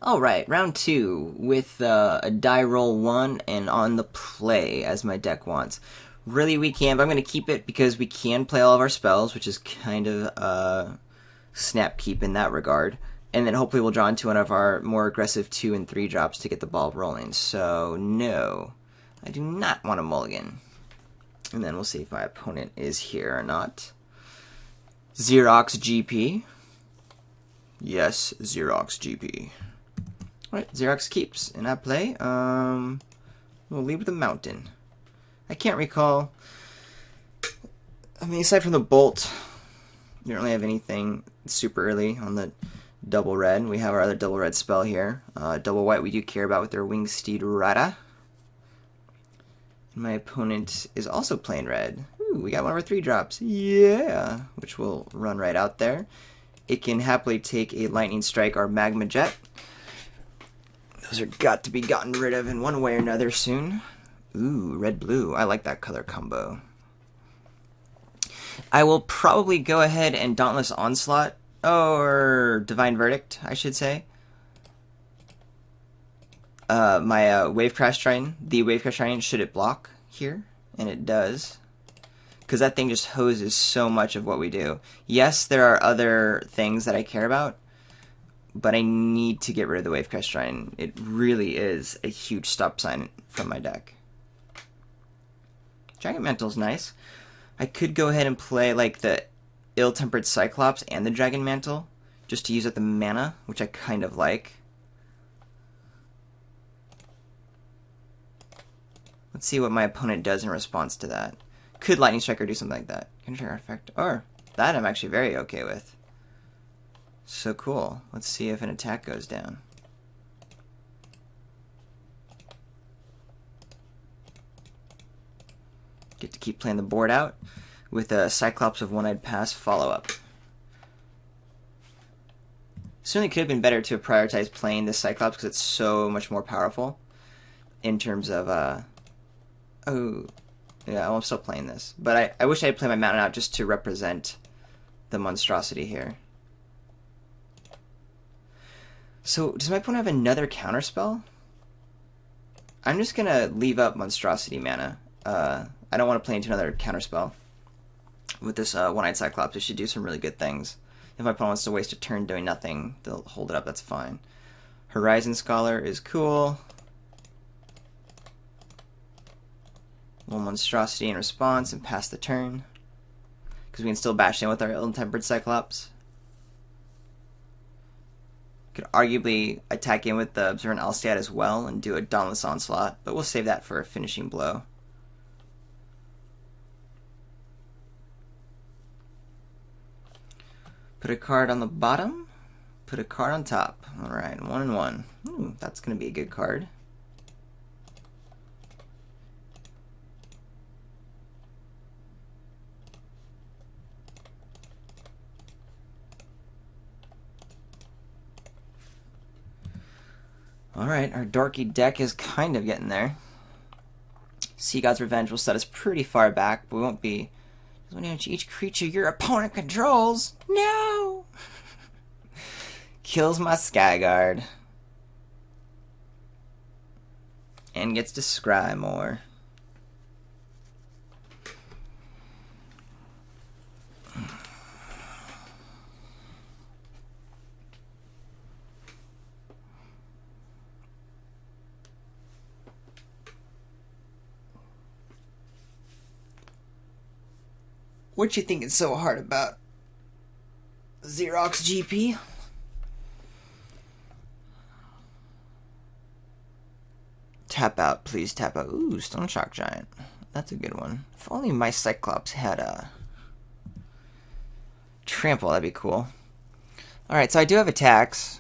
Alright, round two with a die roll one and on the play as my deck wants. Really weak hand, but I'm going to keep it because we can play all of our spells, which is kind of snap keep in that regard. And then hopefully we'll draw into one of our more aggressive 2 and 3 drops to get the ball rolling. So, no, I do not want a mulligan. And then we'll see if my opponent is here or not. Xerox GP. Yes, Xerox GP. Alright, Xerox keeps. And I play, we'll lead with a mountain. I can't recall. I mean, aside from the bolt, we don't really have anything super early on the double red. We have our other double red spell here. Double white we do care about with their Winged Steed Rada. And my opponent is also playing red. Ooh, we got one of our 3 drops. Yeah! Which will run right out there. It can happily take a Lightning Strike or Magma Jet. Those are got to be gotten rid of in one way or another soon. Ooh, red-blue. I like that color combo. I will probably go ahead and Dauntless Onslaught, or Divine Verdict, I should say. My Wave Crash Trident, the Wave Crash Trident, should it block here? And it does. Because that thing just hoses so much of what we do. Yes, there are other things that I care about, but I need to get rid of the Wave Crash Trident. It really is a huge stop sign from my deck. Dragon Mantle's nice. I could go ahead and play like the Ill-Tempered Cyclops and the Dragon Mantle, just to use up the mana, which I kind of like. Let's see what my opponent does in response to that. Could Lightning Strike or do something like that? Conjure Artifact. Or, that I'm actually very okay with. So cool. Let's see if an attack goes down. Get to keep playing the board out with a Cyclops of One-Eyed Pass follow-up. Certainly could have been better to have prioritized playing this Cyclops because it's so much more powerful in terms of, oh, yeah, I'm still playing this. But I wish I had played my Mountain out just to represent the monstrosity here. So, does my opponent have another counterspell? I'm just going to leave up monstrosity mana. I don't want to play into another counterspell with this One-Eyed Cyclops. It should do some really good things. If my opponent wants to waste a turn doing nothing, they'll hold it up, that's fine. Horizon Scholar is cool. Little monstrosity in response and pass the turn. Because we can still bash in with our Ill-Tempered Cyclops. Could arguably attack in with the Observant Alstead as well and do a Dauntless Onslaught, but we'll save that for a finishing blow. Put a card on the bottom, put a card on top. Alright, 1 and 1. Ooh, that's going to be a good card. Alright, our dorky deck is kind of getting there. Sea God's Revenge will set us pretty far back, but we won't be. Each creature your opponent controls. No! Kills my Skyguard. And gets to scry more. What you think it's so hard about? Xerox GP? Tap out, please tap out. Ooh, Stone Shock Giant. That's a good one. If only my Cyclops had a trample, that'd be cool. Alright, so I do have attacks.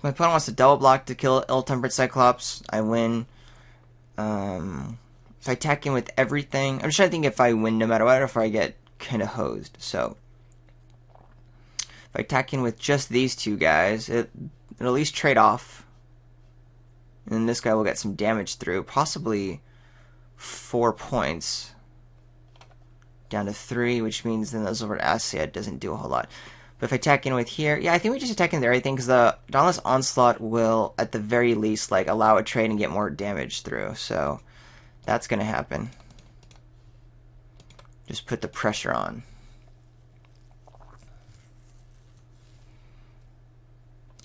My opponent wants to double block to kill Ill-Tempered Cyclops. I win. If I attack in with everything, I'm just trying to think if I win no matter what, or if I get kind of hosed. So, if I attack in with just these 2 guys, it'll at least trade off. And then this guy will get some damage through, possibly 4 points. Down to 3, which means then those over to Alstead doesn't do a whole lot. But if I attack in with here, yeah, I think we just attack into everything because the Dauntless Onslaught will, at the very least, like allow a trade and get more damage through. So that's gonna happen. Just put the pressure on.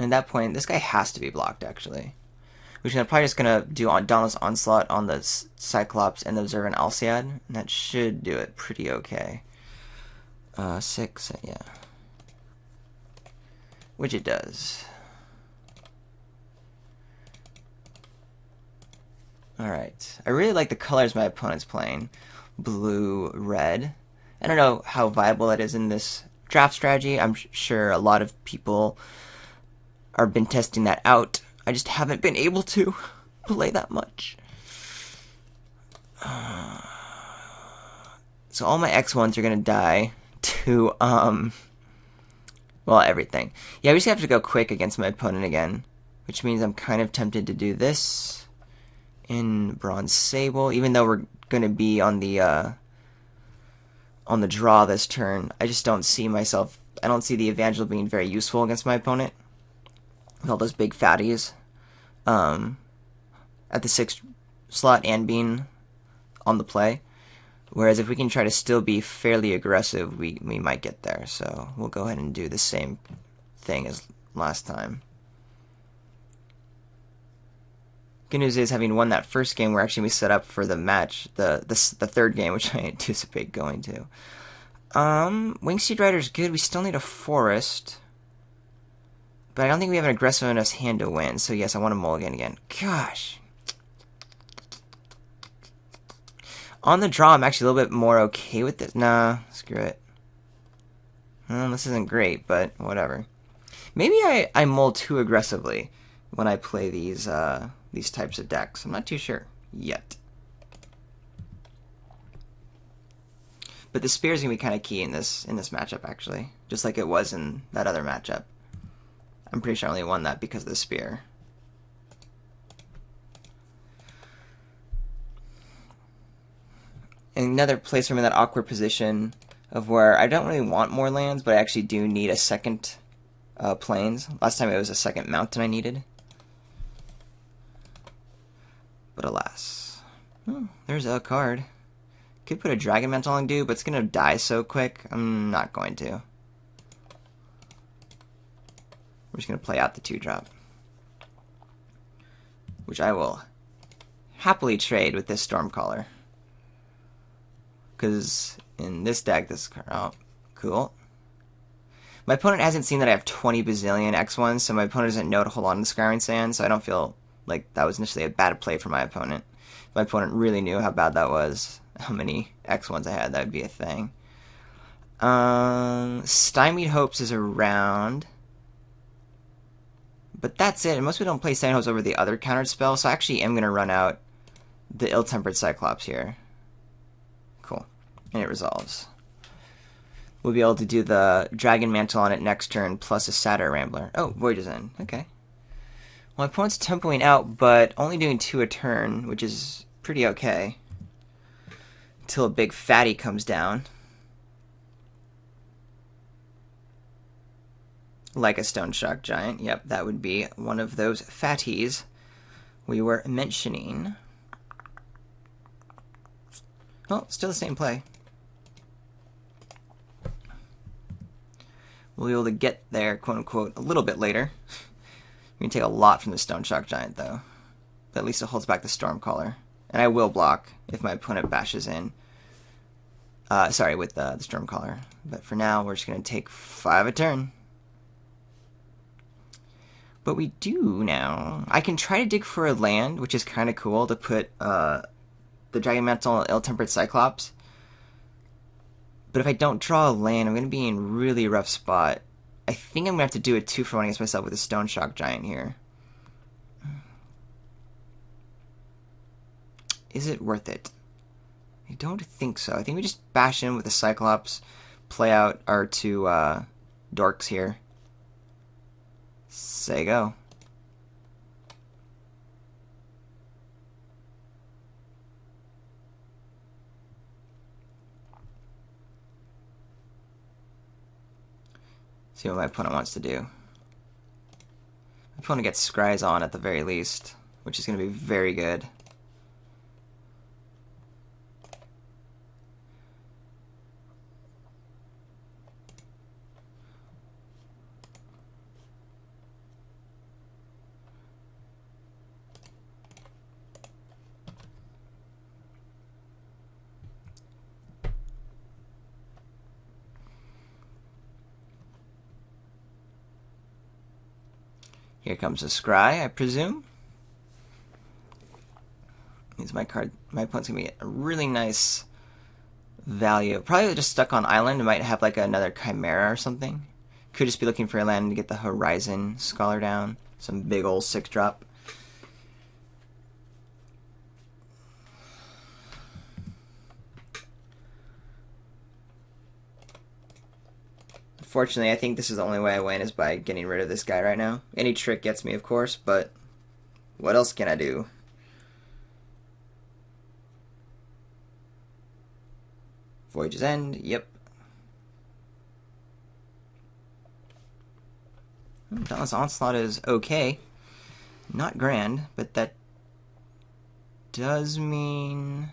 And at that point, this guy has to be blocked actually. Which I'm probably just gonna do on Dauntless Onslaught on the Cyclops and the Observant Alciad, and that should do it pretty okay. 6, yeah. Which it does. Alright. I really like the colors my opponent's playing. Blue, red. I don't know how viable that is in this draft strategy. I'm sure a lot of people have been testing that out. I just haven't been able to play that much. So all my X1s are gonna die to, well, everything. Yeah, we just have to go quick against my opponent again, which means I'm kind of tempted to do this in Bronze Sable, even though we're gonna be on the draw this turn. I just don't see myself. I don't see the Evangel being very useful against my opponent with all those big fatties at the 6th slot and being on the play. Whereas if we can try to still be fairly aggressive, we might get there. So we'll go ahead and do the same thing as last time. Good news is, having won that first game, we're actually set up for the match, the third game, which I anticipate going to. Wingseed Rider's good. We still need a Forest. But I don't think we have an aggressive enough hand to win. So yes, I want to mulligan again. Gosh. On the draw, I'm actually a little bit more okay with this. Nah, screw it. Well, this isn't great, but whatever. Maybe I mull too aggressively when I play these types of decks. I'm not too sure yet. But the spear is gonna be kind of key in this matchup, actually, just like it was in that other matchup. I'm pretty sure I only won that because of the spear. And another place I'm in that awkward position of where I don't really want more lands, but I actually do need a second plains. Last time it was a second mountain I needed. But alas. Oh, there's a card. Could put a Dragon Mantle on dude, but it's going to die so quick. I'm not going to. We're just going to play out the 2-drop. Which I will happily trade with this Stormcaller. Because in this deck, this card... Oh, cool. My opponent hasn't seen that I have 20 bazillion X1s, so my opponent doesn't know to hold on to Scrying Sand, so I don't feel like that was initially a bad play for my opponent. If my opponent really knew how bad that was, how many X1s I had, that would be a thing. Stymied Hopes is around. But that's it. And most people don't play Stymied Hopes over the other countered spell, so I actually am going to run out the Ill-Tempered Cyclops here. Cool. And it resolves. We'll be able to do the Dragon Mantle on it next turn, plus a Satyr Rambler. Oh, Voyage's End. Okay. Well, my opponent's tempoing out, but only doing 2 a turn, which is pretty okay. Until a big fatty comes down. Like a Stone Shock Giant. Yep, that would be one of those fatties we were mentioning. Well, still the same play. We'll be able to get there, quote-unquote, a little bit later. We can take a lot from the Stone Shock Giant, though. But at least it holds back the Stormcaller. And I will block if my opponent bashes in. Sorry, with the Stormcaller. But for now, we're just going to take 5 a turn. But we do now. I can try to dig for a land, which is kind of cool, to put the Dragon Mantle Ill-Tempered Cyclops. But if I don't draw a land, I'm going to be in a really rough spot. I think I'm going to have to do a 2-for-1 against myself with a Stone Shock Giant here. Is it worth it? I don't think so. I think we just bash in with the Cyclops, play out our 2 dorks here. Say go. See what my opponent wants to do. My opponent gets Scries on at the very least, which is going to be very good. Here comes a Scry, I presume. Here's my card. My opponent's going to get a really nice value. Probably just stuck on island. It might have like another Chimera or something. Could just be looking for a land to get the Horizon Scholar down. Some big old 6-drop. Fortunately, I think this is the only way I win is by getting rid of this guy right now. Any trick gets me, of course, but what else can I do? Voyage's End, yep. Dauntless Onslaught is okay. Not grand, but that does mean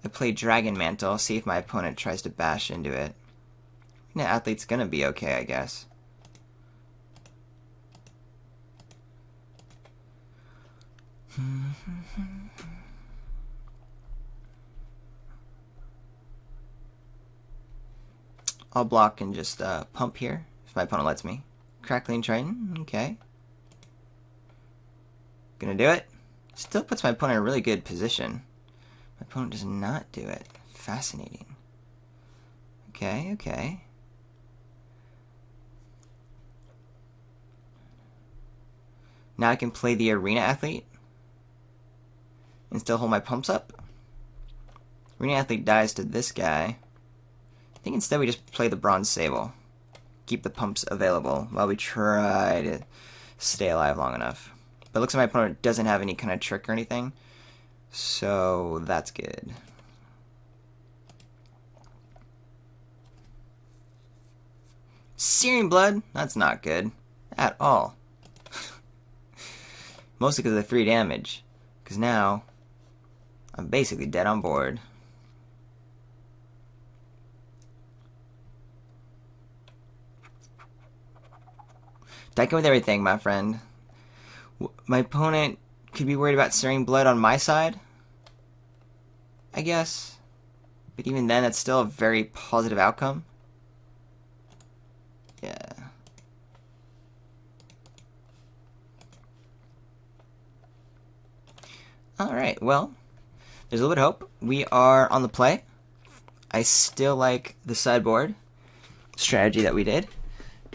I play Dragon Mantle, see if my opponent tries to bash into it. Arena Athlete's gonna be okay, I guess. I'll block and just pump here, if my opponent lets me. Crackling Triton, okay. Gonna do it. Still puts my opponent in a really good position. My opponent does not do it. Fascinating. Okay, okay. Now I can play the Arena Athlete and still hold my pumps up. Arena Athlete dies to this guy. I think instead we just play the Bronze Sable. Keep the pumps available while we try to stay alive long enough. But it looks like my opponent doesn't have any kind of trick or anything. So that's good. Searing Blood? That's not good. At all. Mostly because of the 3 damage. Because now, I'm basically dead on board. Decking with everything, my friend. My opponent could be worried about Searing Blood on my side, I guess. But even then, that's still a very positive outcome. Yeah. Alright, well, there's a little bit of hope. We are on the play. I still like the sideboard strategy that we did.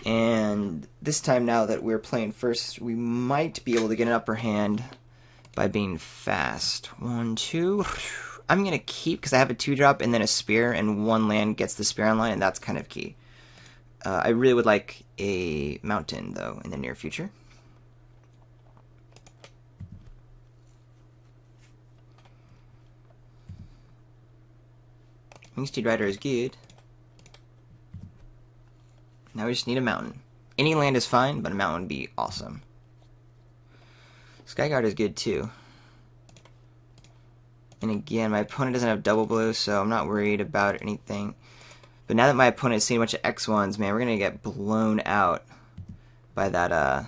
And this time, now that we're playing first, we might be able to get an upper hand by being fast. 1, 2. I'm going to keep, because I have a 2-drop and then a spear, and 1 land gets the spear online, and that's kind of key. I really would like a mountain, though, in the near future. Wingsteed Rider is good. Now we just need a mountain. Any land is fine, but a mountain would be awesome. Skyguard is good too. And again, my opponent doesn't have double blue, so I'm not worried about anything. But now that my opponent is seeing a bunch of X1s, man, we're gonna get blown out by that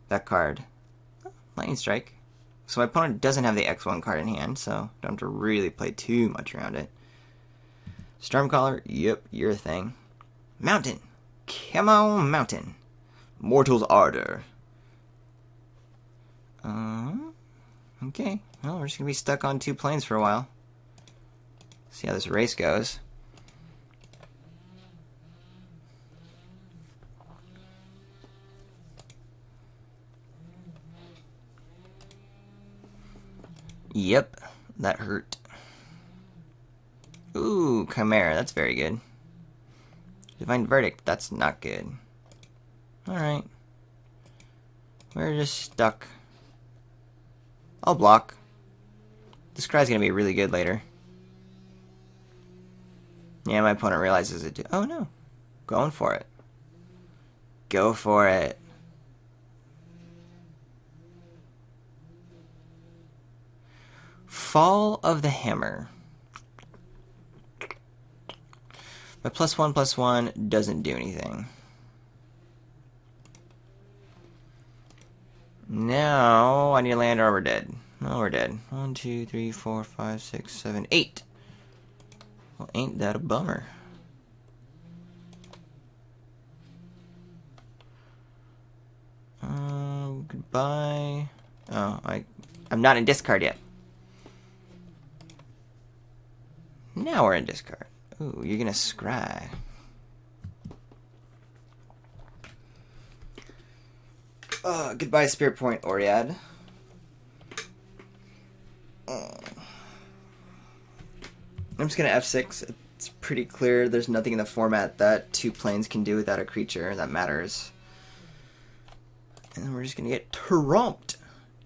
that card. Lightning Strike. So my opponent doesn't have the X1 card in hand, so don't have to really play too much around it. Stormcaller, yep, your thing. Mountain. Come on, mountain. Mortal's Ardor. Okay. Well, we're just gonna be stuck on 2 planes for a while. See how this race goes. Yep, that hurt. Ooh, Chimera, that's very good. Divine Verdict, that's not good. Alright. We're just stuck. I'll block. This cry's gonna be really good later. Yeah, my opponent realizes it. Oh no. Going for it. Go for it. Fall of the Hammer. My +1/+1 doesn't do anything. Now I need to land or we're dead. No, we're dead. 1, 2, 3, 4, 5, 6, 7, 8. Well, ain't that a bummer? Goodbye. Oh, I'm not in discard yet. Now we're in discard. Ooh, you're gonna scry. Goodbye, Spirit Point, Oriad. I'm just gonna F6. It's pretty clear there's nothing in the format that 2 planes can do without a creature that matters. And then we're just gonna get trumped.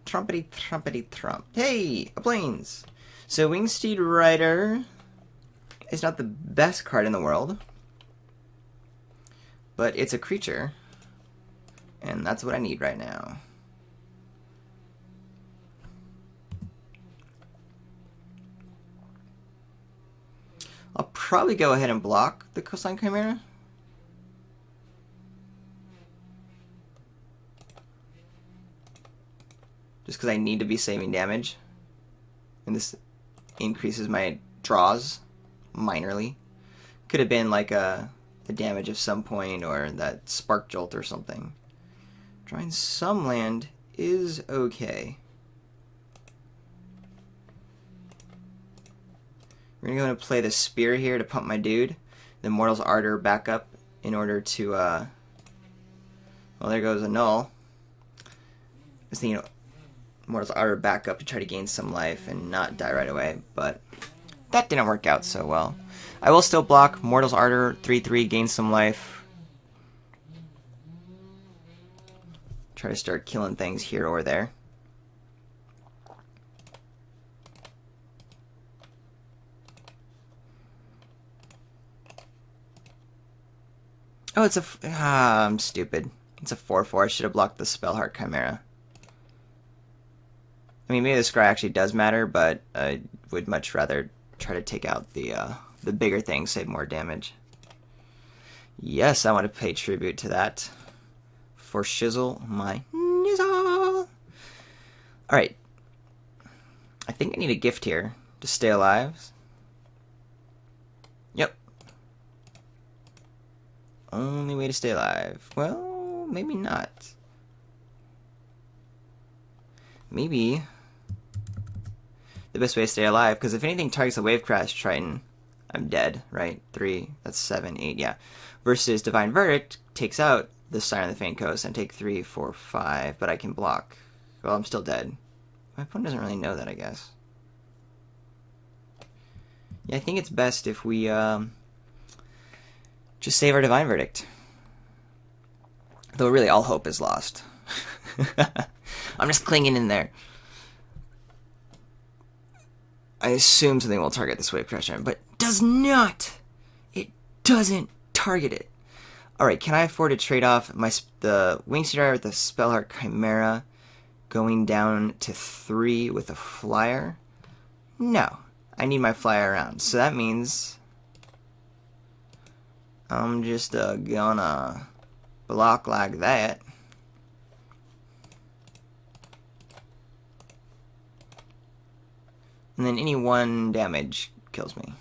Trumpety, trumpety, trump. Hey, a planes! So Wingsteed Rider is not the best card in the world, but it's a creature, and that's what I need right now. I'll probably go ahead and block the Coastline Chimera. Just because I need to be saving damage. And this increases my draws minorly. Could have been like a damage of some point or that Spark Jolt or something. Drawing some land is okay. We're going to go and play the Spear here to pump my dude. The Mortal's Ardor back up in order to, well, there goes a null. I was thinking Mortal's Ardor back up to try to gain some life and not die right away, but that didn't work out so well. I will still block Mortal's Ardor, 3/3, gain some life. Try to start killing things here or there. Oh, it's a... I'm stupid. It's a 4/4. I should have blocked the Spellheart Chimera. I mean, maybe the Scry actually does matter, but I would much rather try to take out the bigger things, save more damage. Yes, I want to pay tribute to that. For shizzle my nizzle. Alright. I think I need a gift here to stay alive. Yep. Only way to stay alive. Well, maybe not. Maybe the best way to stay alive, because if anything targets a Wave Crash Triton, I'm dead, right? 3, that's 7, 8, yeah. Versus Divine Verdict takes out the Siren of the Faint Coast and take 3, 4, 5, but I can block. Well, I'm still dead. My opponent doesn't really know that, I guess. Yeah, I think it's best if we just save our Divine Verdict. Though really all hope is lost. I'm just clinging in there. I assume something will target this Wave Crash Triton, but does not! It doesn't target it. Alright, can I afford to trade off the Wingsteed Rider with the Spellheart Chimera going down to 3 with a flyer? No. I need my flyer around. So that means I'm just gonna block like that. And then any 1 damage kills me.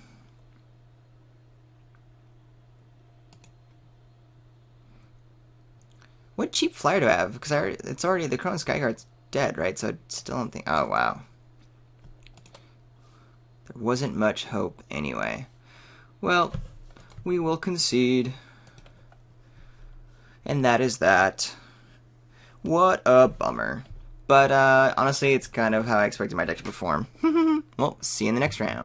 What cheap flyer do I have? Because it's already, the Chrono Skyguard's dead, right? So I still don't think, oh wow. There wasn't much hope anyway. Well, we will concede. And that is that. What a bummer. But honestly, it's kind of how I expected my deck to perform. Well, see you in the next round.